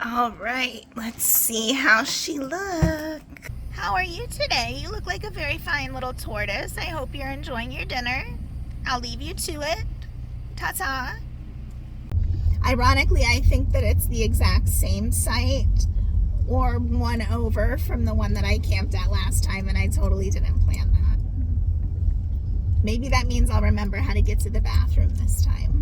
All right, let's see how she looks. How are you today? You look like a very fine little tortoise. I hope you're enjoying your dinner. I'll leave you to it. Ta-ta. Ironically, I think that it's the exact same site or one over from the one that I camped at last time, and I totally didn't plan that. Maybe that means I'll remember how to get to the bathroom this time.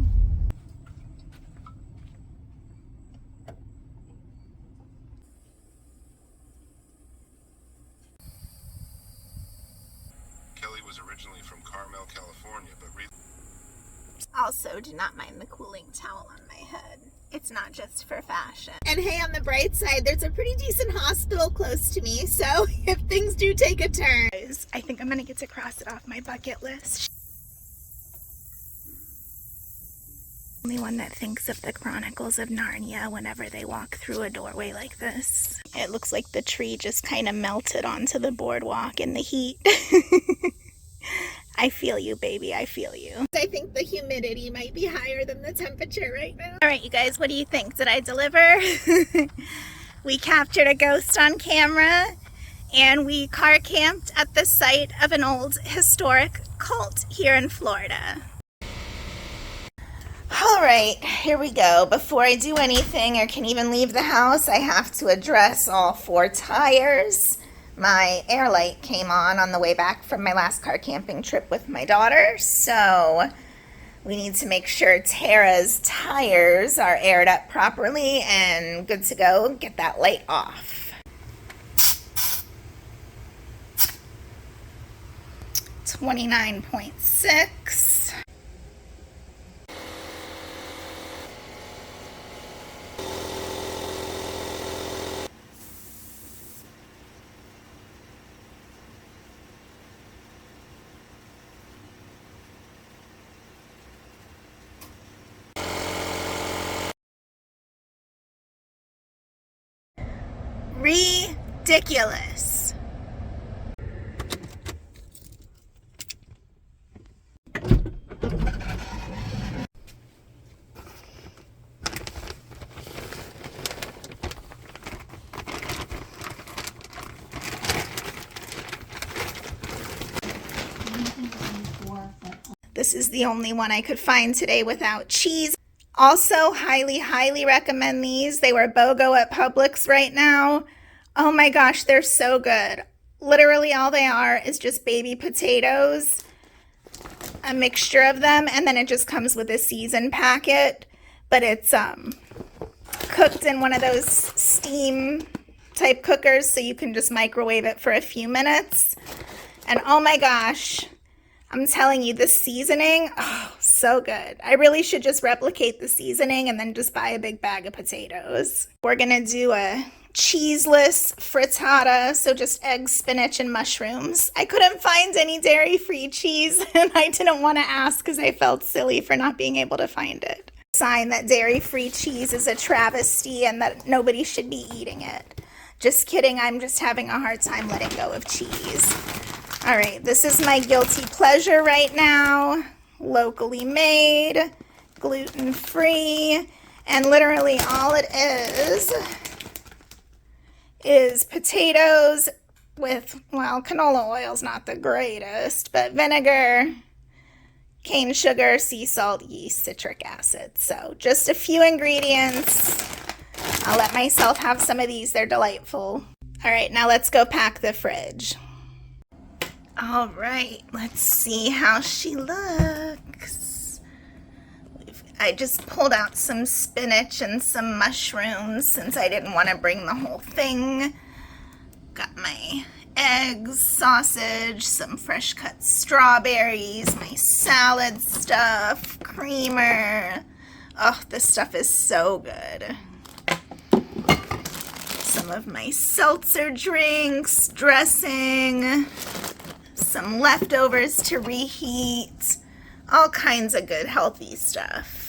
Kelly was originally from Carmel, California, but Also, do not mind the cooling towel on my head. It's not just for fashion. And hey, on the bright side, there's a pretty decent hospital close to me, so if things do take a turn, I think I'm gonna get to cross it off my bucket list. Only one that thinks of the Chronicles of Narnia whenever they walk through a doorway like this. It looks like the tree just kind of melted onto the boardwalk in the heat. I feel you, baby. I feel you. I think the humidity might be higher than the temperature right now. All right, you guys, what do you think? Did I deliver? We captured a ghost on camera, and we car camped at the site of an old historic cult here in Florida. All right, here we go. Before I do anything or can even leave the house, I have to address all 4 tires. My air light came on the way back from my last car camping trip with my daughter, so we need to make sure Tara's tires are aired up properly and good to go. Get that light off. 29.6. Ridiculous. This is the only one I could find today without cheese. Also, highly recommend these. They were BOGO at Publix right now. Oh my gosh, they're so good. Literally all they are is just baby potatoes, a mixture of them, and then it just comes with a seasoned packet. But it's cooked in one of those steam type cookers, so you can just microwave it for a few minutes. And oh my gosh, I'm telling you, the seasoning, oh, so good. I really should just replicate the seasoning and then just buy a big bag of potatoes. We're gonna do a cheeseless frittata, so just eggs, spinach, and mushrooms. I couldn't find any dairy-free cheese, and I didn't want to ask because I felt silly for not being able to find it. Sign that dairy-free cheese is a travesty and that nobody should be eating it. Just kidding, I'm just having a hard time letting go of cheese. All right, this is my guilty pleasure right now. Locally made, gluten-free, and literally all it is potatoes with, well, canola oil's not the greatest, but vinegar, cane sugar, sea salt, yeast, citric acid. So just a few ingredients. I'll let myself have some of these. They're delightful. All right, now let's go pack the fridge. All right, let's see how she looks. I just pulled out some spinach and some mushrooms since I didn't want to bring the whole thing. Got my eggs, sausage, some fresh cut strawberries, my salad stuff, creamer. Oh, this stuff is so good. Some of my seltzer drinks, dressing, some leftovers to reheat, all kinds of good healthy stuff.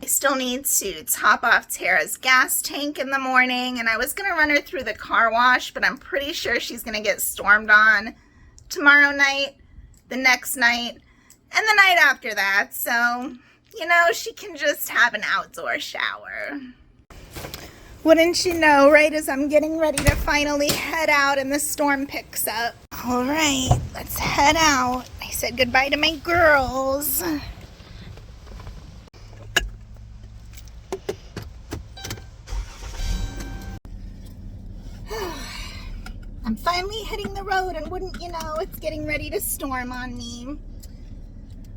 I still need to top off Tara's gas tank in the morning, and I was going to run her through the car wash, but I'm pretty sure she's going to get stormed on tomorrow night, the next night, and the night after that, so, you know, she can just have an outdoor shower. Wouldn't you know, right as I'm getting ready to finally head out and the storm picks up. All right, let's head out. I said goodbye to my girls. I'm finally hitting the road, and wouldn't you know, it's getting ready to storm on me.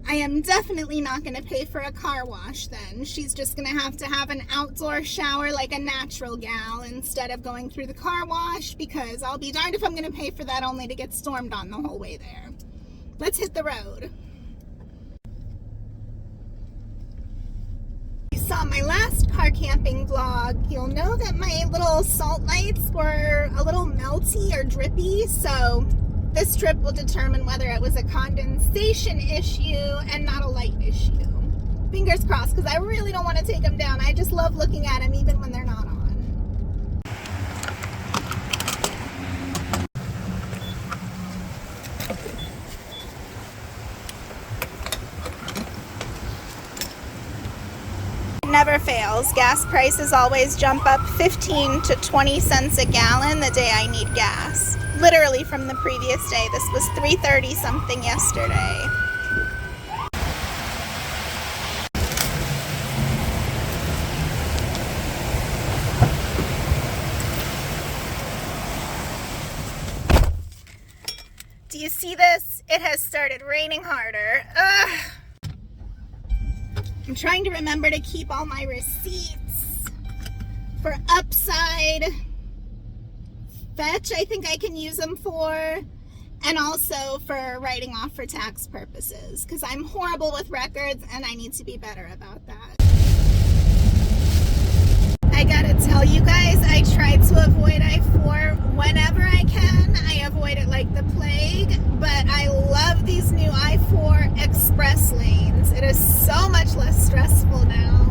I am definitely not going to pay for a car wash then. She's just going to have an outdoor shower like a natural gal instead of going through the car wash, because I'll be darned if I'm going to pay for that only to get stormed on the whole way there. Let's hit the road. If you saw my last car camping vlog, you'll know that my little salt lights were a little melty or drippy, so this trip will determine whether it was a condensation issue and not a light issue. Fingers crossed, because I really don't want to take them down. I just love looking at them even when they're not on. It never fails. Gas prices always jump up 15 to 20 cents a gallon the day I need gas. Literally from the previous day. This was 3:30 something yesterday. Do you see this? It has started raining harder. Ugh. I'm trying to remember to keep all my receipts for Upside Fetch. I think I can use them for, and also for writing off for tax purposes, because I'm horrible with records and I need to be better about that. I gotta tell you guys, I try to avoid I-4 whenever I can. I avoid it like the plague, but I love these new I-4 express lanes. It is so much less stressful now.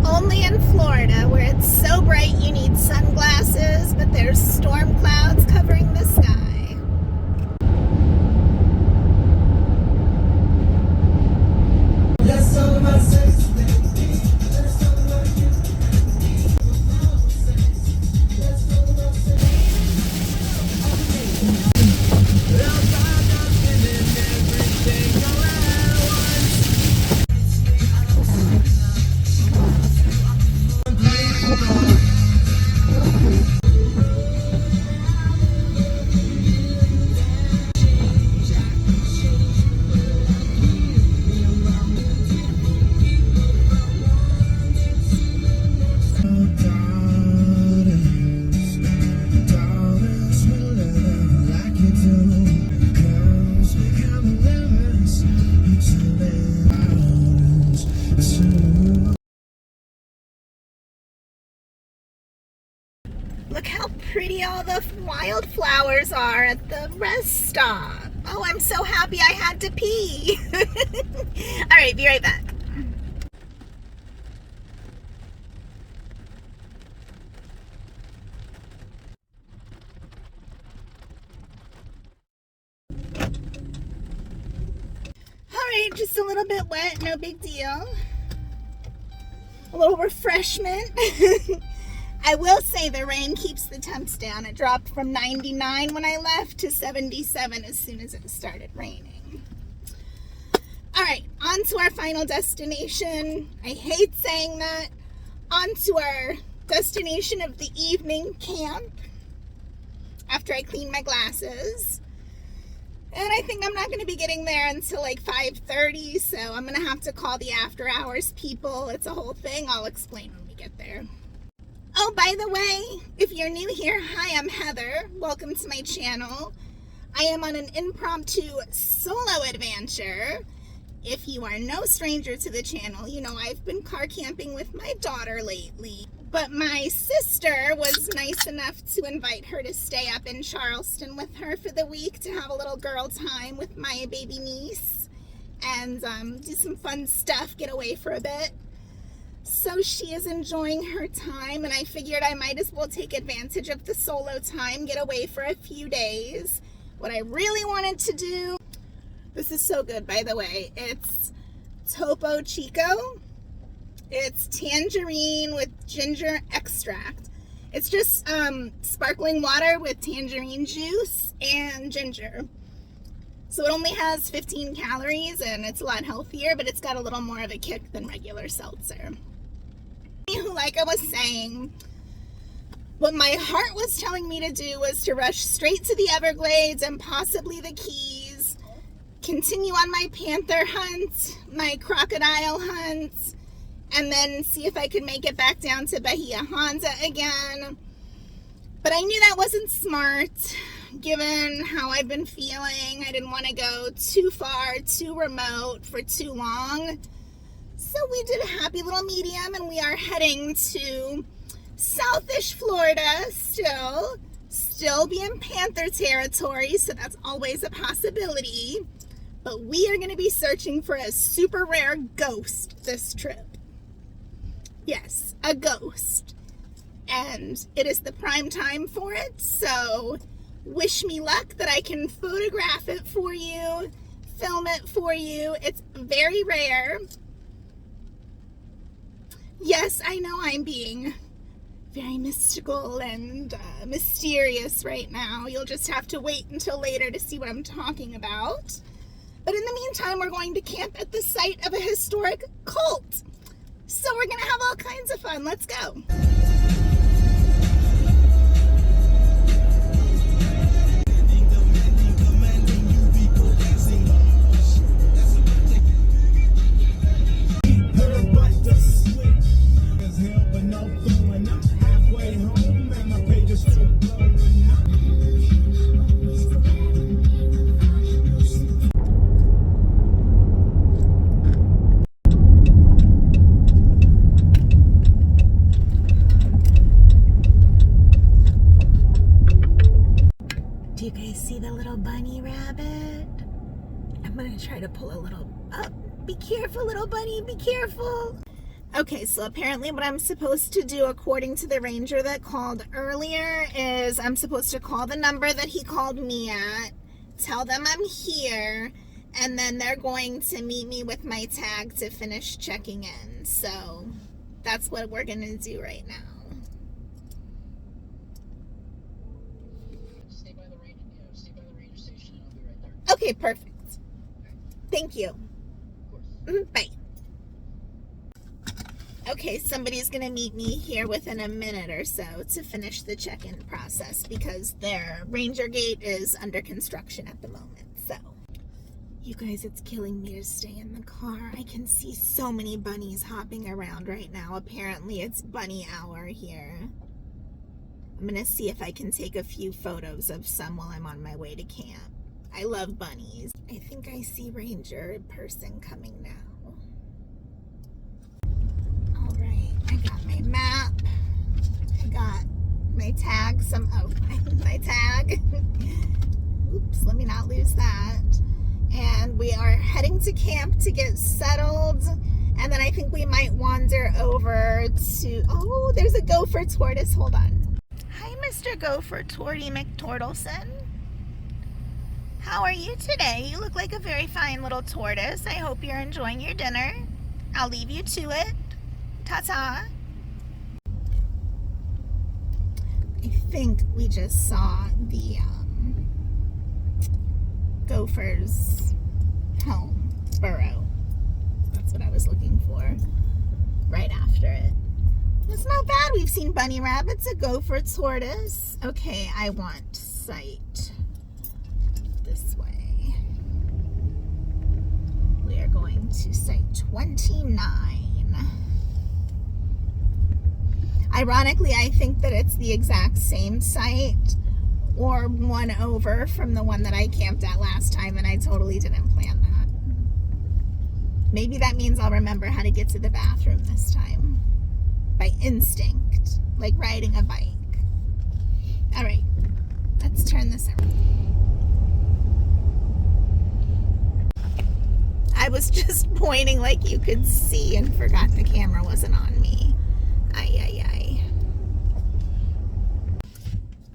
Only in Florida, where it's so bright you need sunglasses, but there's storm clouds covering the sky. Look how pretty all the wildflowers are at the rest stop. Oh, I'm so happy I had to pee. All right, be right back. All right, just a little bit wet, no big deal. A little refreshment. I will say the rain keeps the temps down. It dropped from 99 when I left to 77 as soon as it started raining. All right, on to our final destination. I hate saying that. On to our destination of the evening, camp, after I clean my glasses. And I think I'm not going to be getting there until like 5:30, so I'm going to have to call the after hours people. It's a whole thing. I'll explain when we get there. Oh, by the way, if you're new here, hi, I'm Heather. Welcome to my channel. I am on an impromptu solo adventure. If you are no stranger to the channel, you know I've been car camping with my daughter lately. But my sister was nice enough to invite her to stay up in Charleston with her for the week to have a little girl time with my baby niece and do some fun stuff, get away for a bit. So she is enjoying her time, and I figured I might as well take advantage of the solo time, get away for a few days. What I really wanted to do, this is so good, by the way, it's Topo Chico. It's tangerine with ginger extract. It's just sparkling water with tangerine juice and ginger. So it only has 15 calories and it's a lot healthier, but it's got a little more of a kick than regular seltzer. Like I was saying, what my heart was telling me to do was to rush straight to the Everglades and possibly the Keys, continue on my panther hunt, my crocodile hunt, and then see if I could make it back down to Bahia Honda again. But I knew that wasn't smart, given how I've been feeling. I didn't want to go too far, too remote for too long. So we did a happy little medium, and we are heading to Southish Florida still be in panther territory, so that's always a possibility. But we are going to be searching for a super rare ghost this trip. Yes, a ghost. And it is the prime time for it, so wish me luck that I can photograph it for you, film it for you. It's very rare. Yes, I know I'm being very mystical and mysterious right now. You'll just have to wait until later to see what I'm talking about. But in the meantime, we're going to camp at the site of a historic cult. So we're going to have all kinds of fun. Let's go. Do you guys see the little bunny rabbit? I'm gonna try to pull a little up. Be careful, little bunny, be careful. Okay, so apparently what I'm supposed to do, according to the ranger that called earlier, is I'm supposed to call the number that he called me at, tell them I'm here, and then they're going to meet me with my tag to finish checking in. So that's what we're gonna do right now. Stay by the ranger station and I'll be right there. Okay, perfect. Thank you. Of course. Bye. Okay, somebody's gonna meet me here within a minute or so to finish the check-in process because their ranger gate is under construction at the moment. So, you guys, it's killing me to stay in the car. I can see so many bunnies hopping around right now. Apparently, it's bunny hour here. I'm gonna see if I can take a few photos of some while I'm on my way to camp. I love bunnies. I think I see ranger person coming now. All right, I got my map. I got my tag. My tag. Oops, let me not lose that. And we are heading to camp to get settled. And then I think we might wander over to, oh, there's a gopher tortoise. Hold on. Hi, Mr. Gopher Torty McTortleson. How are you today? You look like a very fine little tortoise. I hope you're enjoying your dinner. I'll leave you to it. Ta-ta. I think we just saw the gopher's home, burrow. That's what I was looking for right after it. It's not bad. We've seen bunny rabbits, a gopher tortoise. Okay, I want site this way. We are going to site 29. Ironically, I think that it's the exact same site or one over from the one that I camped at last time, and I totally didn't plan that. Maybe that means I'll remember how to get to the bathroom this time. By instinct, like riding a bike. All right, let's turn this around. I was just pointing like you could see and forgot the camera wasn't on me.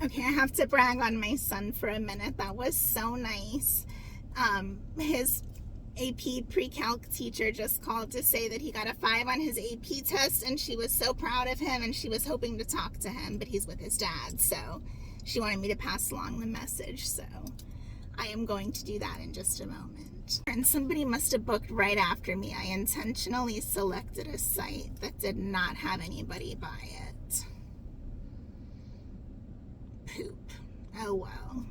Okay, I have to brag on my son for a minute. That was so nice. His AP pre-calc teacher just called to say that he got a 5 on his AP test, and she was so proud of him, and she was hoping to talk to him, but he's with his dad, so she wanted me to pass along the message, so I am going to do that in just a moment. And somebody must have booked right after me. I intentionally selected a site that did not have anybody buy it. Poop. Oh well.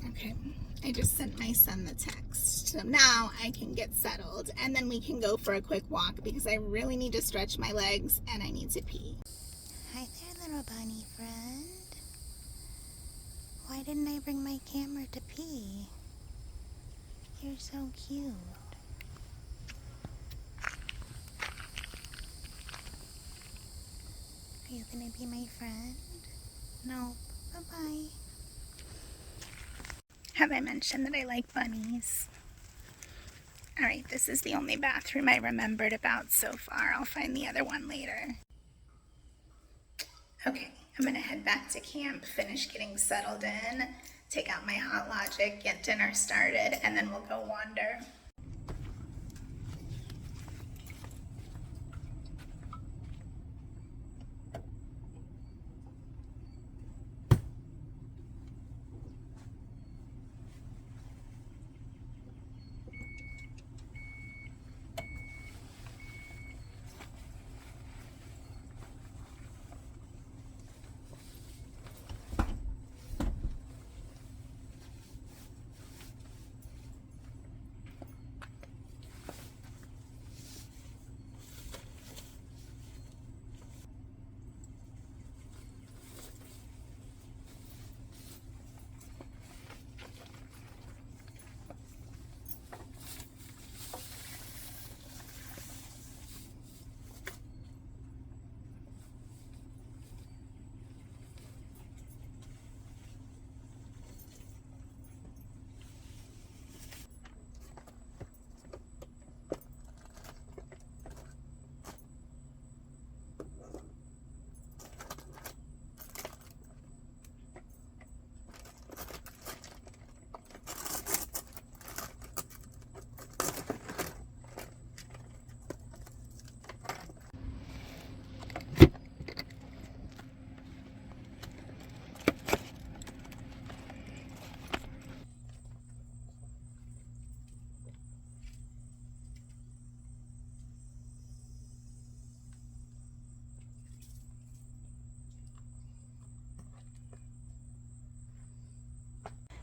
Okay, I just sent my son the text. So now I can get settled and then we can go for a quick walk because I really need to stretch my legs and I need to pee. Hi there, little bunny friend. Why didn't I bring my camera to pee? You're so cute. Are you gonna be my friend? No. Bye-bye. Have I mentioned that I like bunnies? Alright, this is the only bathroom I remembered about so far. I'll find the other one later. Okay, I'm gonna head back to camp, finish getting settled in, take out my Hot Logic, get dinner started, and then we'll go wander.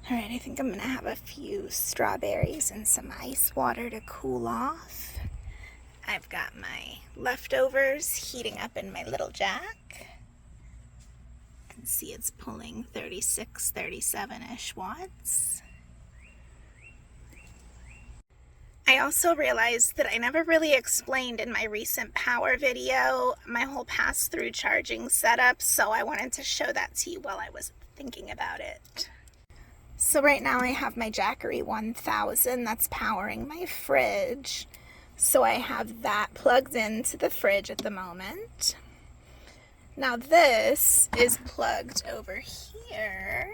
Alright, I think I'm gonna have a few strawberries and some ice water to cool off. I've got my leftovers heating up in my little jack. You can see it's pulling 36, 37-ish watts. I also realized that I never really explained in my recent power video my whole pass-through charging setup, so I wanted to show that to you while I was thinking about it. So right now I have my Jackery 1000 that's powering my fridge. So I have that plugged into the fridge at the moment. Now this is plugged over here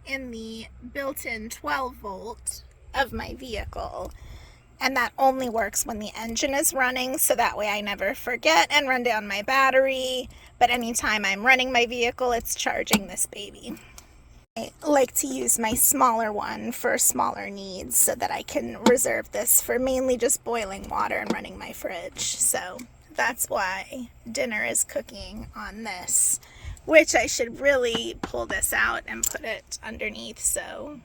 in the built-in 12 volt of my vehicle. And that only works when the engine is running, so that way I never forget and run down my battery. But anytime I'm running my vehicle, it's charging this baby. I like to use my smaller one for smaller needs so that I can reserve this for mainly just boiling water and running my fridge. So that's why dinner is cooking on this, which I should really pull this out and put it underneath so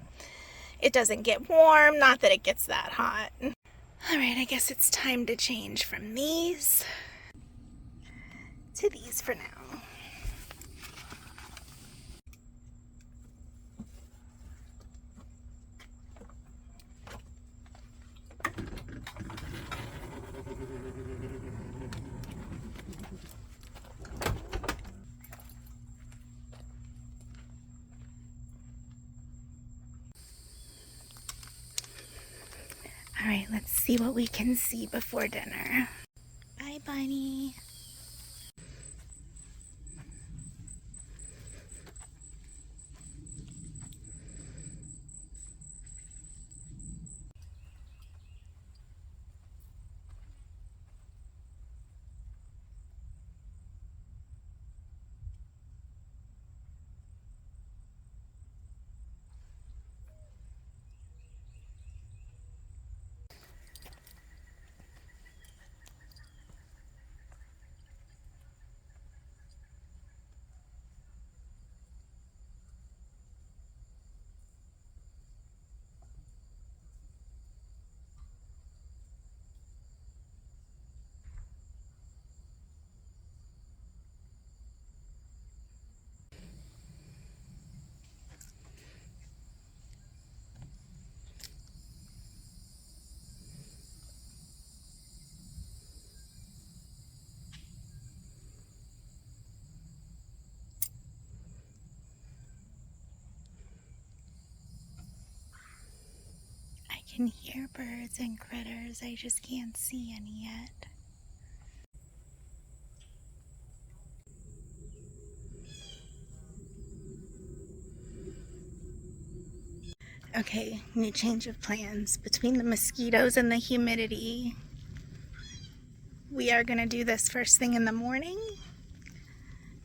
it doesn't get warm, not that it gets that hot. Alright, I guess it's time to change from these to these for now. All right, let's see what we can see before dinner. Bye, bunny. can hear birds and critters. I just can't see any yet. Okay, new change of plans. Between the mosquitoes and the humidity, we are going to do this first thing in the morning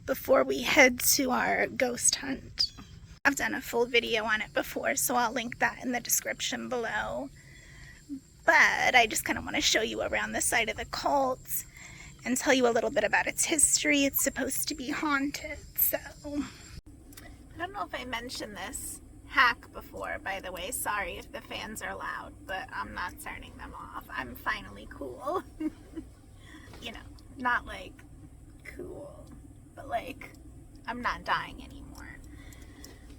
before we head to our ghost hunt. I've done a full video on it before, so I'll link that in the description below. But I just kind of want to show you around the site of the cult and tell you a little bit about its history. It's supposed to be haunted, so... I don't know if I mentioned this hack before, by the way. Sorry if the fans are loud, but I'm not turning them off. I'm finally cool. You know, not like cool, but like I'm not dying anymore.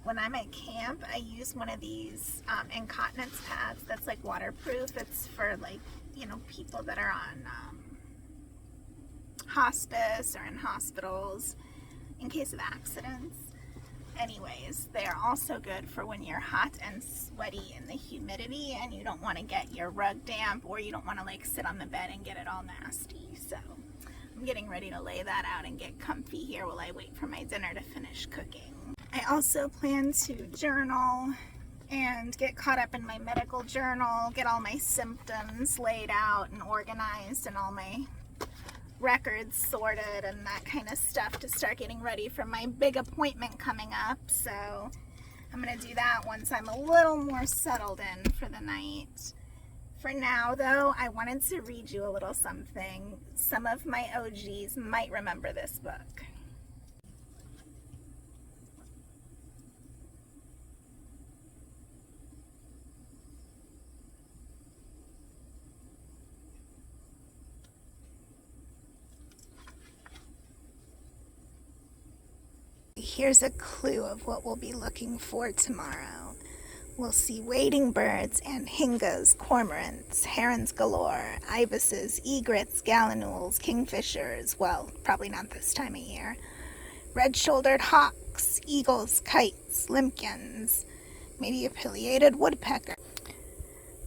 When I'm at camp, I use one of these incontinence pads that's like waterproof. It's for like, you know, people that are on hospice or in hospitals in case of accidents. Anyways, they're also good for when you're hot and sweaty in the humidity and you don't want to get your rug damp, or you don't want to like sit on the bed and get it all nasty. So I'm getting ready to lay that out and get comfy here while I wait for my dinner to finish cooking. I also plan to journal and get caught up in my medical journal, get all my symptoms laid out and organized and all my records sorted and that kind of stuff to start getting ready for my big appointment coming up. So I'm going to do that once I'm a little more settled in for the night. For now, though, I wanted to read you a little something. Some of my OGs might remember this book. Here's a clue of what we'll be looking for tomorrow. We'll see wading birds and hingas, cormorants, herons galore, ibises, egrets, gallinules, kingfishers, well, probably not this time of year, red-shouldered hawks, eagles, kites, limpkins, maybe a pileated woodpecker.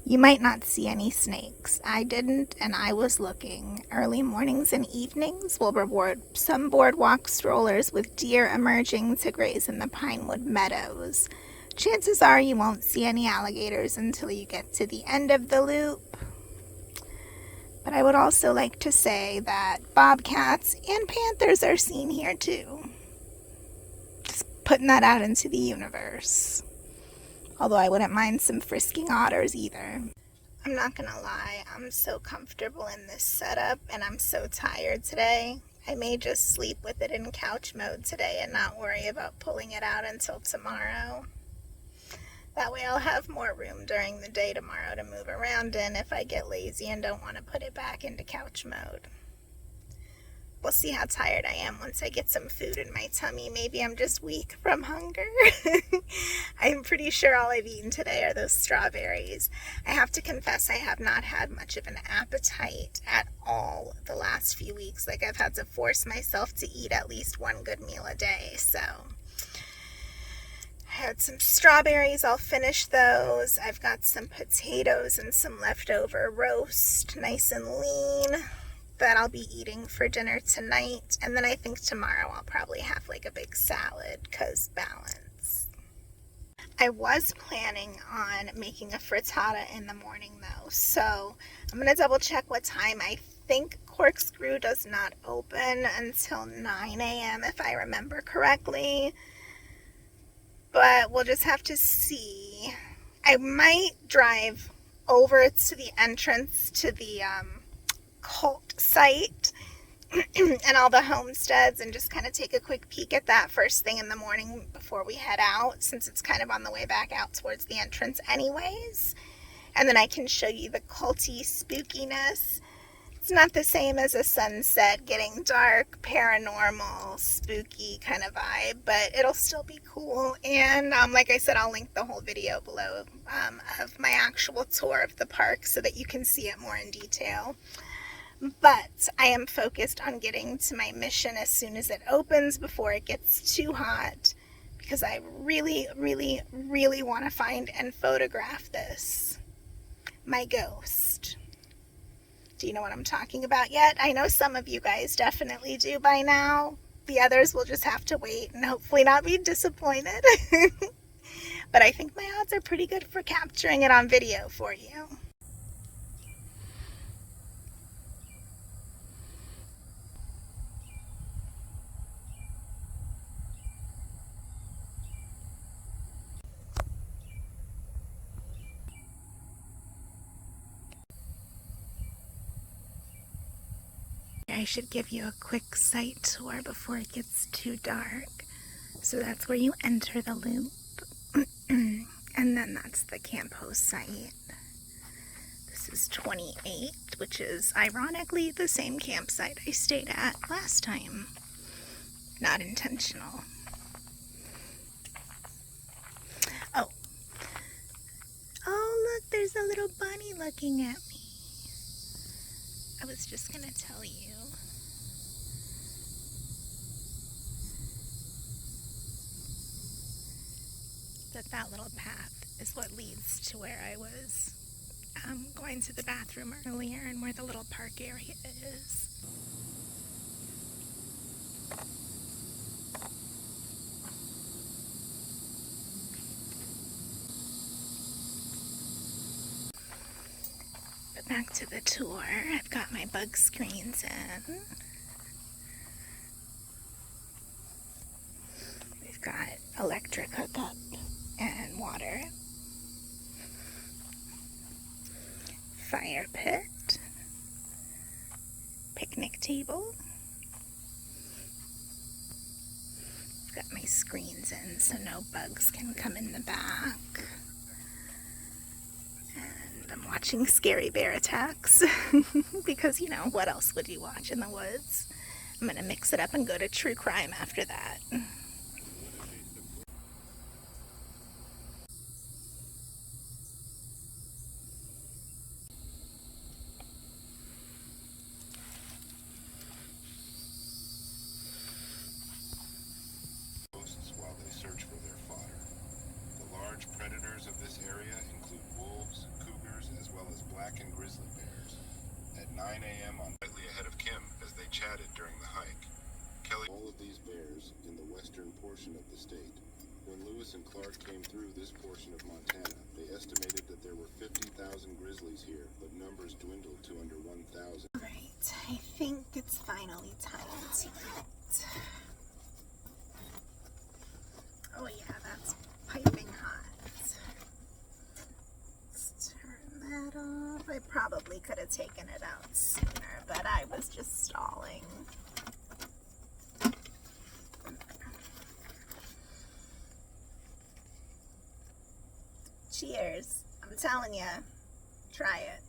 You might not see any snakes. I didn't, and I was looking. Early mornings and evenings will reward some boardwalk strollers with deer emerging to graze in the pinewood meadows. Chances are you won't see any alligators until you get to the end of the loop. But I would also like to say that bobcats and panthers are seen here too. Just putting that out into the universe. Although I wouldn't mind some frisking otters either. I'm not gonna lie, I'm so comfortable in this setup and I'm so tired today. I may just sleep with it in couch mode today and not worry about pulling it out until tomorrow. That way I'll have more room during the day tomorrow to move around in if I get lazy and don't want to put it back into couch mode. We'll see how tired I am once I get some food in my tummy. Maybe I'm just weak from hunger. I'm pretty sure all I've eaten today are those strawberries. I have to confess I have not had much of an appetite at all the last few weeks. Like I've had to force myself to eat at least one good meal a day. So I had some strawberries. I'll finish those. I've got some potatoes and some leftover roast, nice and lean, that I'll be eating for dinner tonight. And then I think tomorrow I'll probably have like a big salad because balance. I was planning on making a frittata in the morning though, so I'm going to double check what time. I think Corkscrew does not open until 9 a.m. if I remember correctly, but we'll just have to see. I might drive over to the entrance to the cult site and all the homesteads and just kind of take a quick peek at that first thing in the morning before we head out, since it's kind of on the way back out towards the entrance anyways. And then I can show you the culty spookiness. It's not the same as a sunset, getting dark, paranormal, spooky kind of vibe, but it'll still be cool. And like I said, I'll link the whole video below of my actual tour of the park so that you can see it more in detail. But I am focused on getting to my mission as soon as it opens before it gets too hot, because I really, really, really want to find and photograph this. my ghost. Do you know what I'm talking about yet? I know some of you guys definitely do by now. The others will just have to wait and hopefully not be disappointed. But I think my odds are pretty good for capturing it on video for you. I should give you a quick site tour before it gets too dark. So that's where you enter the loop. And then that's the camp host site. This is 28, which is ironically the same campsite I stayed at last time. Not intentional. Oh, look, there's a little bunny looking at me. I was just gonna tell you. That little path is what leads to where I was going to the bathroom earlier and where the little park area is. But back to the tour. I've got my bug screens in. We've got electric hookup and water. Fire pit. Picnic table. I've got my screens in so no bugs can come in the back. And I'm watching scary bear attacks because, you know, what else would you watch in the woods? I'm gonna mix it up and go to true crime after that. While they search for their fodder. The large predators of this area include wolves, cougars, as well as black and grizzly bears. At 9 a.m. on slightly ahead of Kim as they chatted during the hike. Kelly, all of these bears in the western portion of the state. When Lewis and Clark came through this portion of Montana, they estimated that there were 50,000 grizzlies here, but numbers dwindled to under 1,000. Right, I think it's finally time to eat. Oh yeah, that's piping hot. Let's turn that off. I probably could have taken it out sooner, but I was just stalling. Cheers. I'm telling you, try it.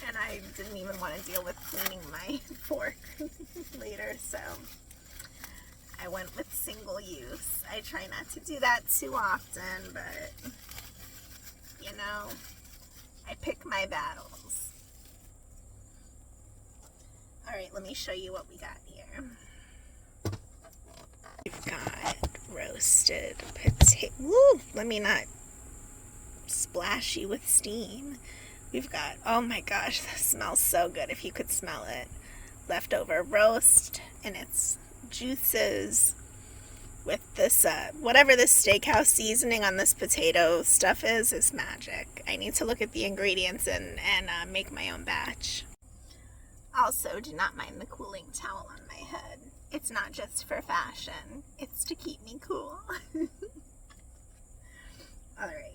And I didn't even want to deal with cleaning my fork later, so I went with single use. I try not to do that too often, but you know, I pick my battles. Alright, let me show you what we got here. We've got roasted potato. Woo! Let me not splash you with steam. We've got, oh my gosh, that smells so good if you could smell it. Leftover roast and its juices with this, whatever this steakhouse seasoning on this potato stuff is magic. I need to look at the ingredients and make my own batch. Also, do not mind the cooling towel on my head. It's not just for fashion. It's to keep me cool. Alright.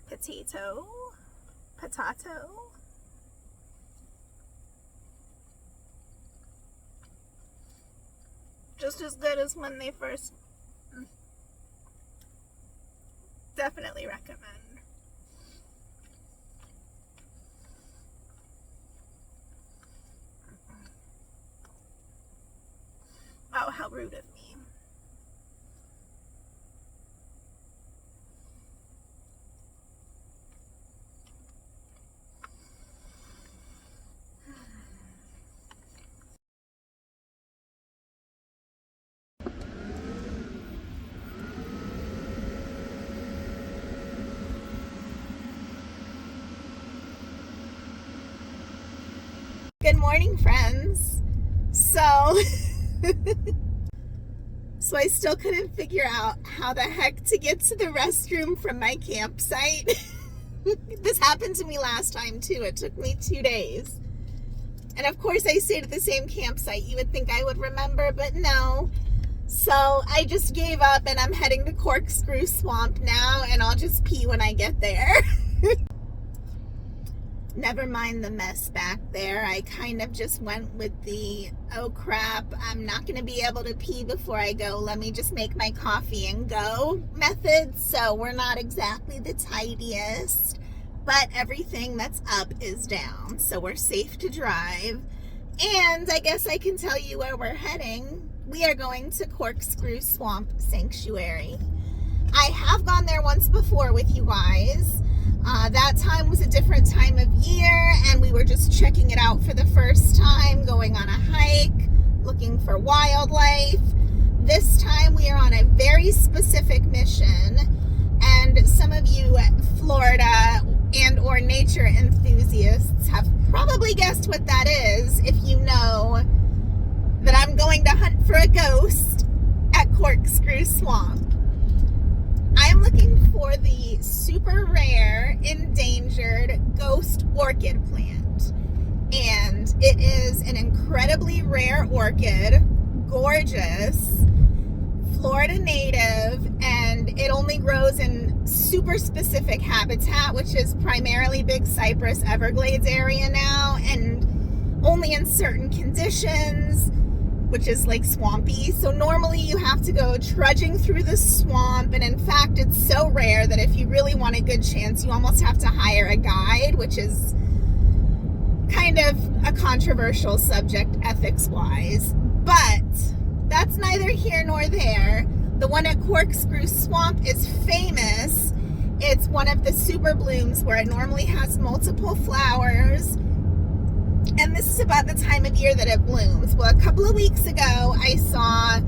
Potato. Just as good as when they first. Definitely recommend. Oh, how rude of me. Good morning, friends. So I still couldn't figure out how the heck to get to the restroom from my campsite. This happened to me last time too. It took me 2 days. And of course I stayed at the same campsite. You would think I would remember, but no. So I just gave up and I'm heading to Corkscrew Swamp now, and I'll just pee when I get there. Never mind the mess back there. I kind of just went with the, oh crap, I'm not going to be able to pee before I go. Let me just make my coffee and go method. So we're not exactly the tidiest, but everything that's up is down. So we're safe to drive. And I guess I can tell you where we're heading. We are going to Corkscrew Swamp Sanctuary. I have gone there once before with you guys. That time was a different time of year, and we were just checking it out for the first time, going on a hike, looking for wildlife. This time we are on a very specific mission, and some of you Florida and or nature enthusiasts have probably guessed what that is if you know that I'm going to hunt for a ghost at Corkscrew Swamp. I'm looking for the super rare, endangered ghost orchid plant. And it is an incredibly rare orchid, gorgeous, Florida native, and it only grows in super specific habitat, which is primarily big cypress Everglades area now, and only in certain conditions, which is like swampy. So normally you have to go trudging through the swamp, and in fact it's so rare that if you really want a good chance, you almost have to hire a guide, which is kind of a controversial subject ethics wise, but that's neither here nor there. The one at Corkscrew Swamp is famous. It's one of the super blooms where it normally has multiple flowers. And this is about the time of year that it blooms. Well, a couple of weeks ago, I saw,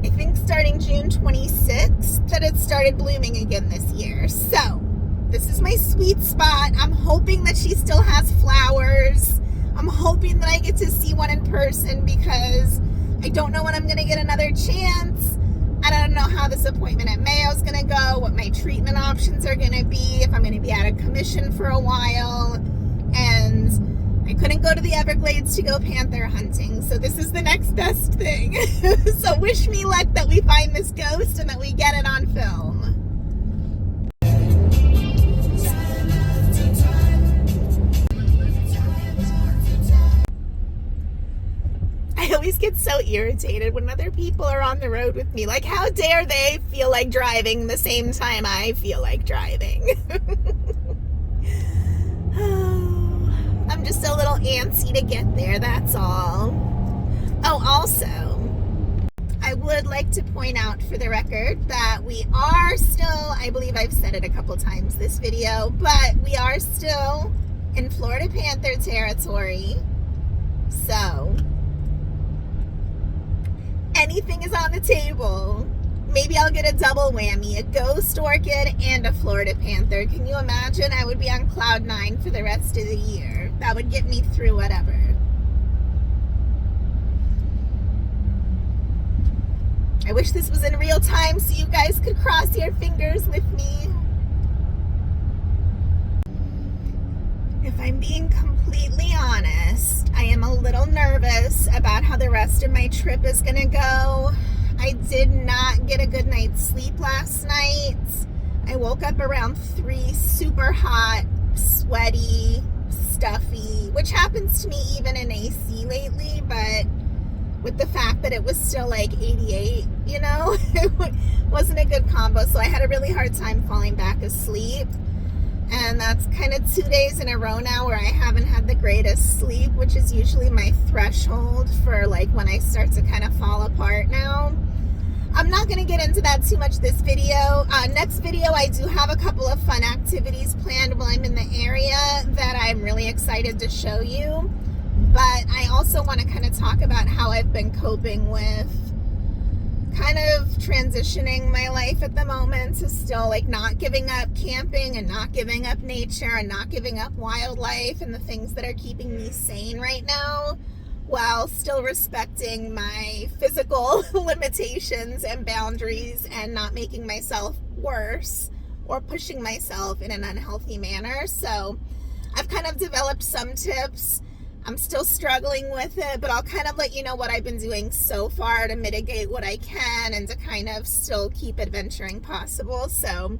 I think starting June 26th, that it started blooming again this year. So, this is my sweet spot. I'm hoping that she still has flowers. I'm hoping that I get to see one in person because I don't know when I'm going to get another chance. I don't know how this appointment at Mayo is going to go, what my treatment options are going to be, if I'm going to be out of commission for a while. And I couldn't go to the Everglades to go panther hunting, so this is the next best thing. So wish me luck that we find this ghost and that we get it on film. I always get so irritated when other people are on the road with me. Like, how dare they feel like driving the same time I feel like driving? I'm just a little antsy to get there, that's all. Oh, also, I would like to point out for the record that we are still, I believe I've said it a couple times this video, but we are still in Florida Panther territory. So, anything is on the table. Maybe I'll get a double whammy, a ghost orchid and a Florida panther. Can you imagine? I would be on cloud 9 for the rest of the year. That would get me through whatever. I wish this was in real time so you guys could cross your fingers with me. If I'm being completely honest, I am a little nervous about how the rest of my trip is gonna go. I did not get a good night's sleep last night. I woke up around 3, super hot, sweaty, stuffy, which happens to me even in AC lately, but with the fact that it was still like 88, you know, it wasn't a good combo. So I had a really hard time falling back asleep. And that's kind of 2 days in a row now where I haven't had the greatest sleep, which is usually my threshold for like when I start to kind of fall apart now. I'm not going to get into that too much this video. Next video, I do have a couple of fun activities planned while I'm in the area that I'm really excited to show you. But I also want to kind of talk about how I've been coping with kind of transitioning my life at the moment to still like not giving up camping and not giving up nature and not giving up wildlife and the things that are keeping me sane right now, while still respecting my physical limitations and boundaries and not making myself worse or pushing myself in an unhealthy manner. So I've kind of developed some tips. I'm still struggling with it, but I'll kind of let you know what I've been doing so far to mitigate what I can and to kind of still keep adventuring possible. So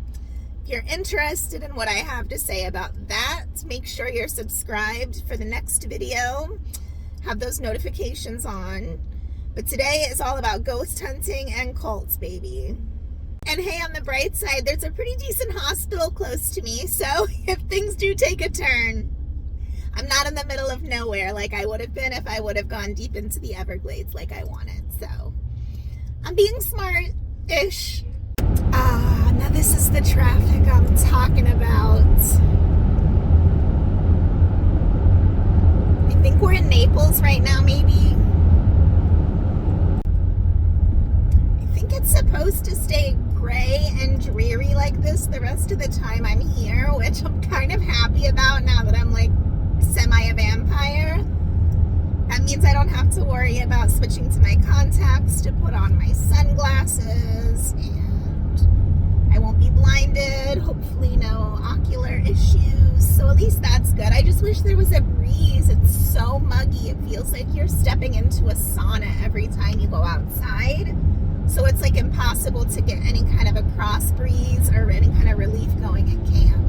if you're interested in what I have to say about that, make sure you're subscribed for the next video. Have those notifications on. But today is all about ghost hunting and cults, baby. And hey, on the bright side, there's a pretty decent hospital close to me, so if things do take a turn, I'm not in the middle of nowhere like I would have been if I would have gone deep into the Everglades like I wanted. So I'm being smart-ish. Now this is the traffic I'm talking about. I think we're in Naples right now, maybe. I think it's supposed to stay gray and dreary like this the rest of the time I'm here, which I'm kind of happy about now that I'm like semi-a-vampire. That means I don't have to worry about switching to my contacts to put on my sunglasses, and I won't be blinded. Hopefully no ocular issues. So at least that's good. I just wish there was a breeze. It's so muggy. It feels like you're stepping into a sauna every time you go outside. So it's like impossible to get any kind of a cross breeze or any kind of relief going at camp.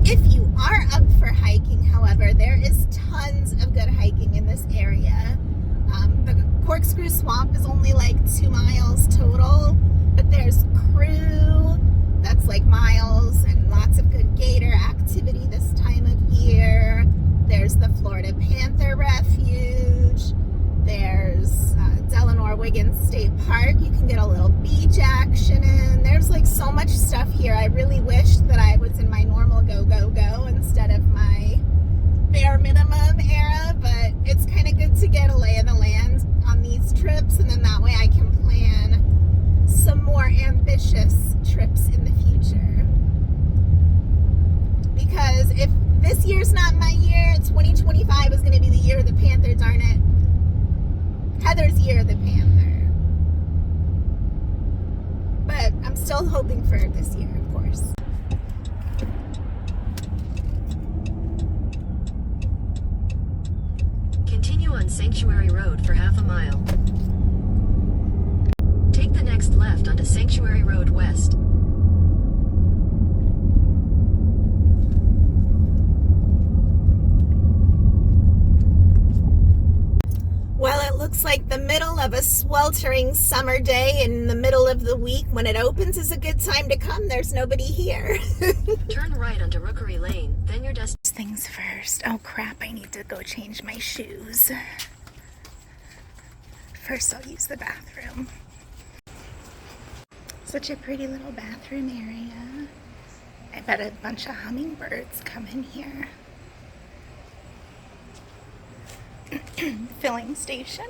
If you are up for hiking, however, there is tons of good hiking in this area. The Corkscrew Swamp is only like 2 miles total, but there's Crew that's like miles and lots of good gator activity this time of year. There's the Florida Panther Refuge. There's Wiggins State Park. You can get a little beach action in. There's like so much stuff here. I really wish that I was in my normal go instead of my bare minimum era, but it's kind of good to get a lay of the land on these trips, and then that way I can plan some more ambitious trips in the future. Because if this year's not my year, 2025 is going to be the year of the Panther, darn it. Heather's year of the Panther. But I'm still hoping for this year, of course. Continue on Sanctuary Road for half a mile. Take the next left onto Sanctuary Road West. Well, it looks like the middle of a sweltering summer day in the middle of the week when it opens is a good time to come. There's nobody here. Turn right onto Rookery Lane, then your destination. Things first. Oh crap, I need to go change my shoes. First I'll use the bathroom. Such a pretty little bathroom area. I bet a bunch of hummingbirds come in here. Filling station.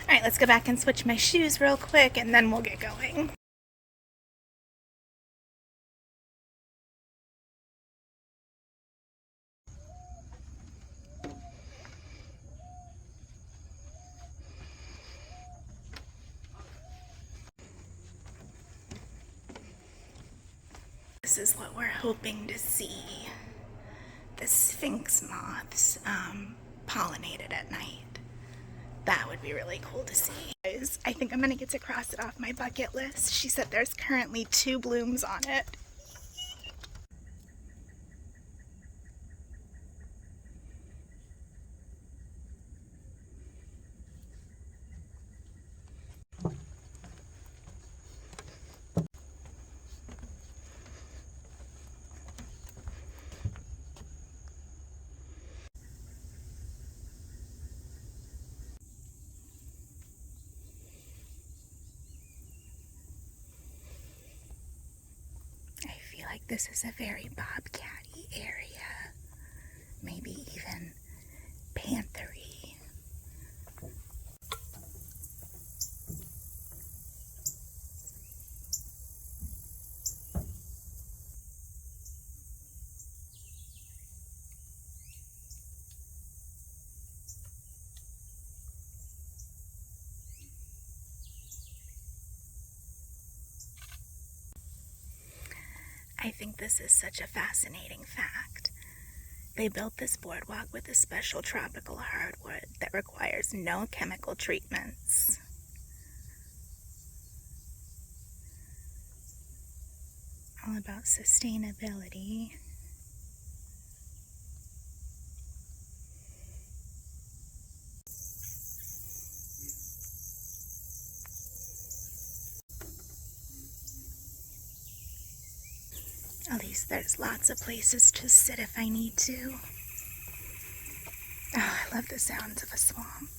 Alright, let's go back and switch my shoes real quick and then we'll get going. This is what we're hoping to see. The sphinx moths pollinated at night. That would be really cool to see. I think I'm gonna get to cross it off my bucket list. She said there's currently 2 blooms on it. Like this is a very bobcatty area, maybe even I think this is such a fascinating fact. They built this boardwalk with a special tropical hardwood that requires no chemical treatments. All about sustainability. At least there's lots of places to sit if I need to. Oh, I love the sounds of a swamp.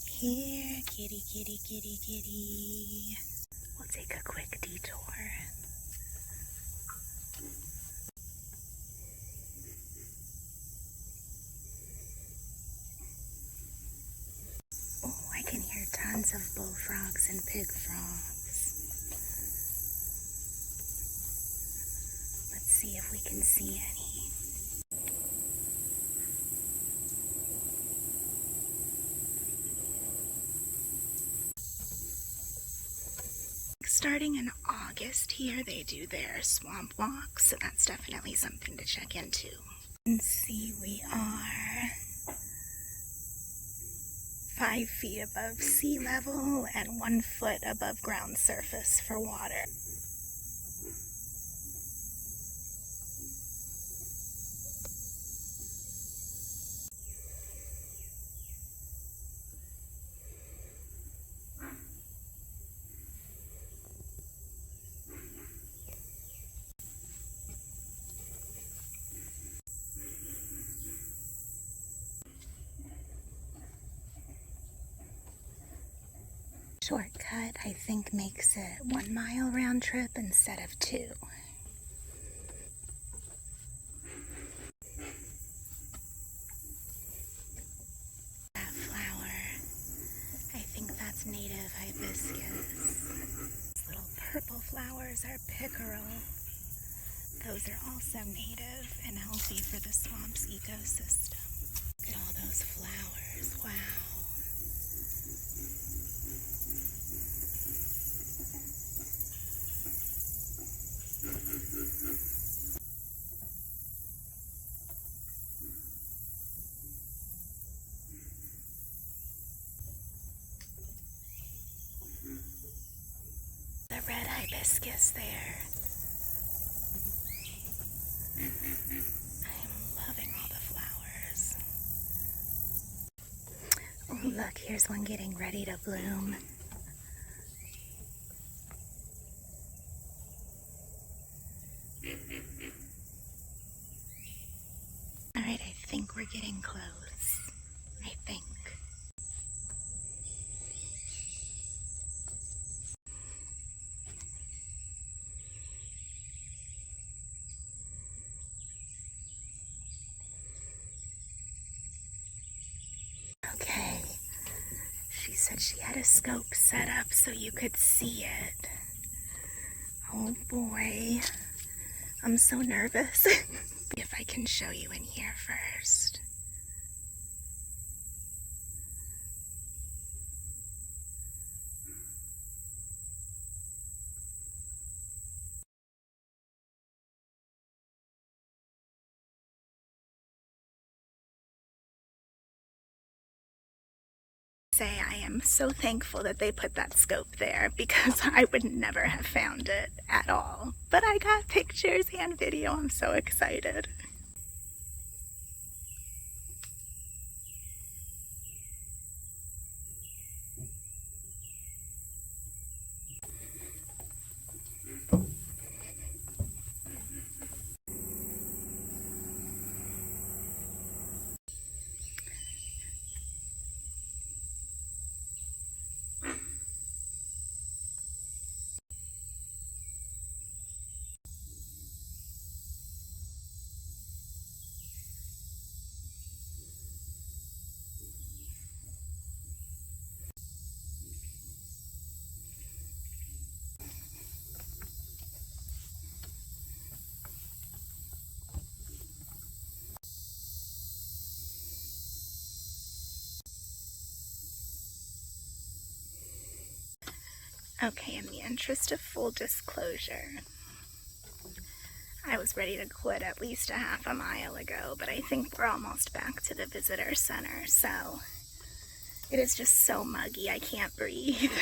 Here, kitty, kitty, kitty, kitty. We'll take a quick detour. Oh, I can hear tons of bullfrogs and pig frogs. Let's see if we can see any. Starting in August here, they do their swamp walks, so that's definitely something to check into. And see, we are 5 feet above sea level and 1 foot above ground surface for water. Shortcut, I think, makes it 1 mile round trip instead of 2. That flower, I think that's native hibiscus. Little purple flowers are pickerel. Those are also native and healthy for the swamp's ecosystem. Look at all those flowers, wow. The red hibiscus there. I'm loving all the flowers. Oh, look, here's one getting ready to bloom. All right, I think we're getting close. I think. Okay. She said she had a scope set up so you could see it. Oh boy. I'm so nervous. If I can show you in here first. I am so thankful that they put that scope there because I would never have found it at all. But I got pictures and video. I'm so excited. Okay, in the interest of full disclosure, I was ready to quit at least a half a mile ago, but I think we're almost back to the visitor center, so it is just so muggy I can't breathe.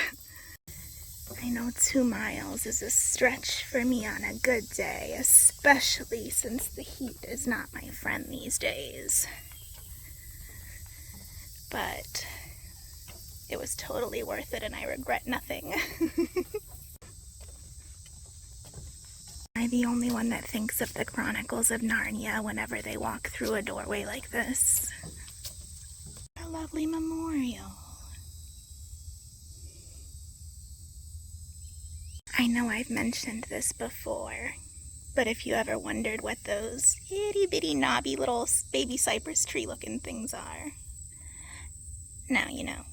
I know 2 miles is a stretch for me on a good day, especially since the heat is not my friend these days. But it was totally worth it and I regret nothing. Am I the only one that thinks of the Chronicles of Narnia whenever they walk through a doorway like this? A lovely memorial. I know I've mentioned this before, but if you ever wondered what those itty-bitty knobby little baby cypress tree looking things are, now you know.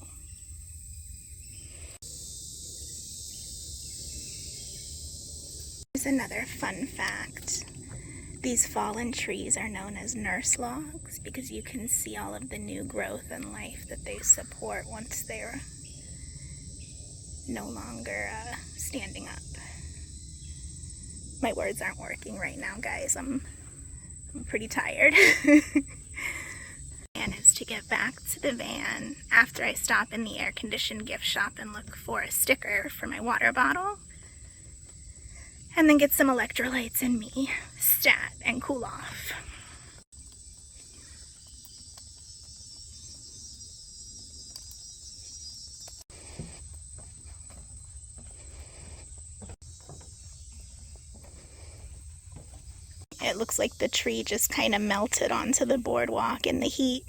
Here's another fun fact. These fallen trees are known as nurse logs because you can see all of the new growth and life that they support once they're no longer standing up. My words aren't working right now, guys. I'm pretty tired. And is to get back to the van after I stop in the air-conditioned gift shop and look for a sticker for my water bottle. And then get some electrolytes in me, stat, and cool off. It looks like the tree just kind of melted onto the boardwalk in the heat.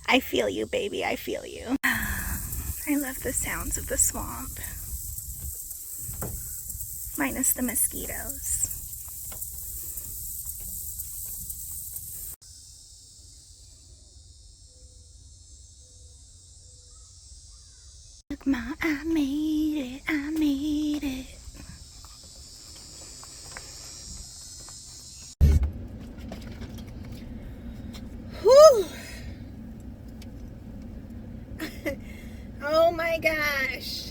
I feel you, baby, I feel you. I love the sounds of the swamp. Minus the mosquitoes. Look, Ma, I made it, I made it. Whew! Oh my gosh.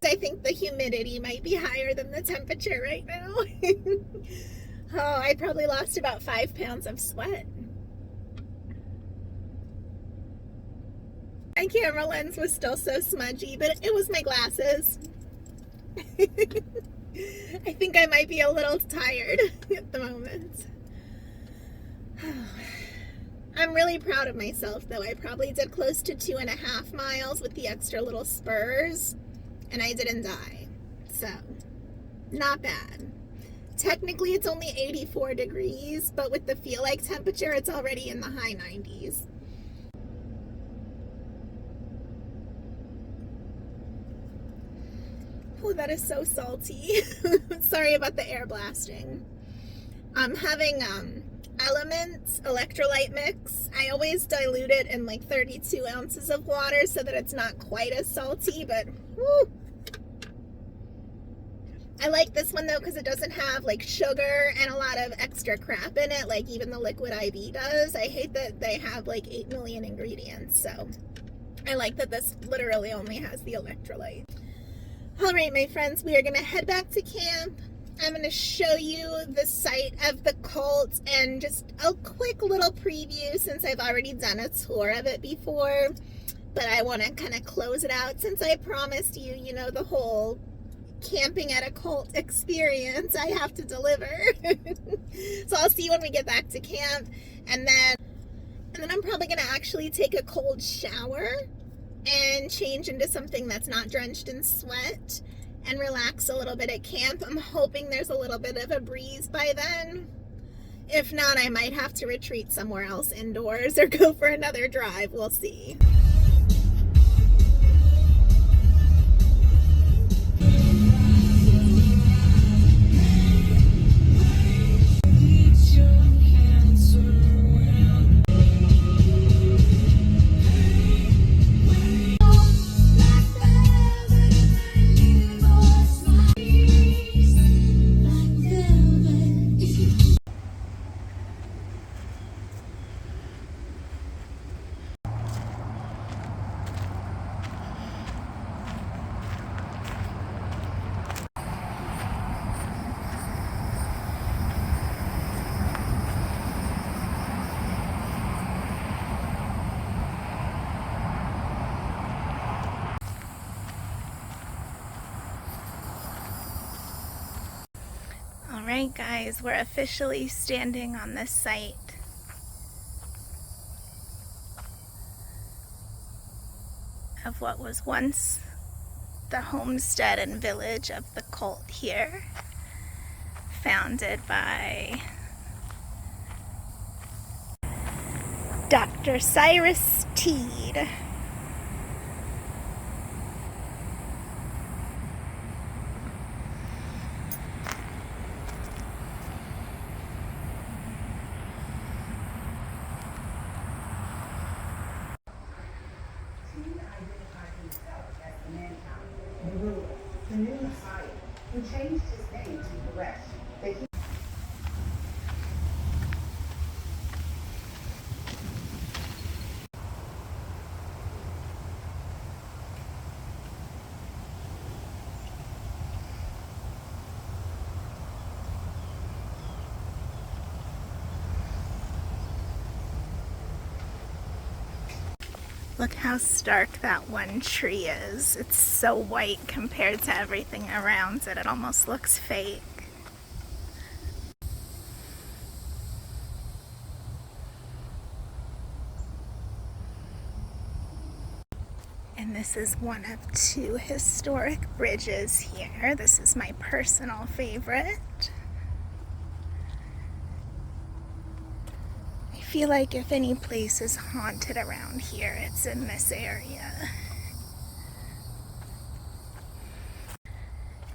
I think the humidity might be higher than the temperature right now. Oh, I probably lost about 5 pounds of sweat. My camera lens was still so smudgy, but it was my glasses. I think I might be a little tired at the moment. I'm really proud of myself, though. I probably did close to 2.5 miles with the extra little spurs, and I didn't die. So, not bad. Technically, it's only 84 degrees, but with the feel-like temperature, it's already in the high 90s. Oh, that is so salty. Sorry about the air blasting. I'm having Elements electrolyte mix. I always dilute it in like 32 ounces of water so that it's not quite as salty, but woo. I like this one though because it doesn't have like sugar and a lot of extra crap in it like even the liquid IV does. I hate that they have like 8 million ingredients, so I like that this literally only has the electrolyte. Alright my friends, we are going to head back to camp. I'm going to show you the site of the cult and just a quick little preview since I've already done a tour of it before, but I want to kind of close it out since I promised you, you know, the whole camping at a cult experience I have to deliver. So I'll see you when we get back to camp, and then I'm probably going to actually take a cold shower and change into something that's not drenched in sweat and relax a little bit at camp. I'm hoping there's a little bit of a breeze by then. If not, I might have to retreat somewhere else indoors or go for another drive. We'll see. Alright guys, we're officially standing on this site. Of what was once the homestead and village of the cult here, founded by Dr. Cyrus Teed. The new Messiah, who changed his name to Koresh, that he Look how stark that one tree is. It's so white compared to everything around it. It almost looks fake. And this is one of 2 historic bridges here. This is my personal favorite. I feel like if any place is haunted around here, it's in this area.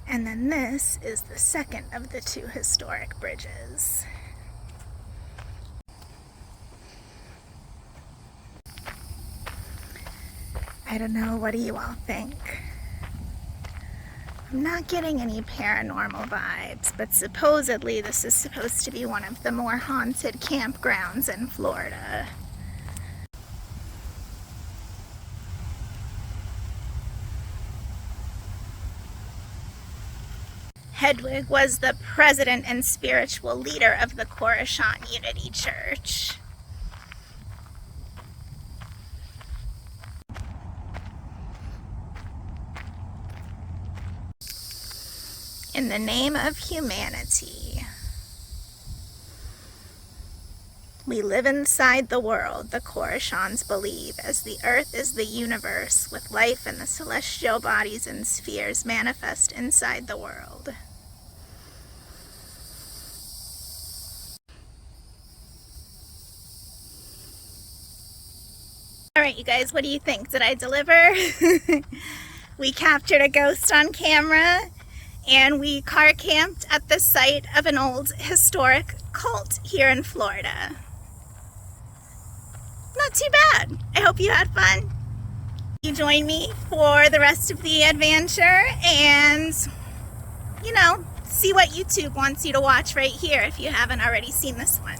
And then this is the second of the 2 historic bridges. I don't know, what do you all think? I'm not getting any paranormal vibes, but supposedly this is supposed to be one of the more haunted campgrounds in Florida. Hedwig was the president and spiritual leader of the Koreshan Unity Church. In the name of humanity, we live inside the world, the Koreshans believe, as the earth is the universe, with life and the celestial bodies and spheres manifest inside the world. Alright you guys, what do you think? Did I deliver? We captured a ghost on camera. And we car camped at the site of an old historic cult here in Florida. Not too bad. I hope you had fun. You join me for the rest of the adventure and, you know, see what YouTube wants you to watch right here if you haven't already seen this one.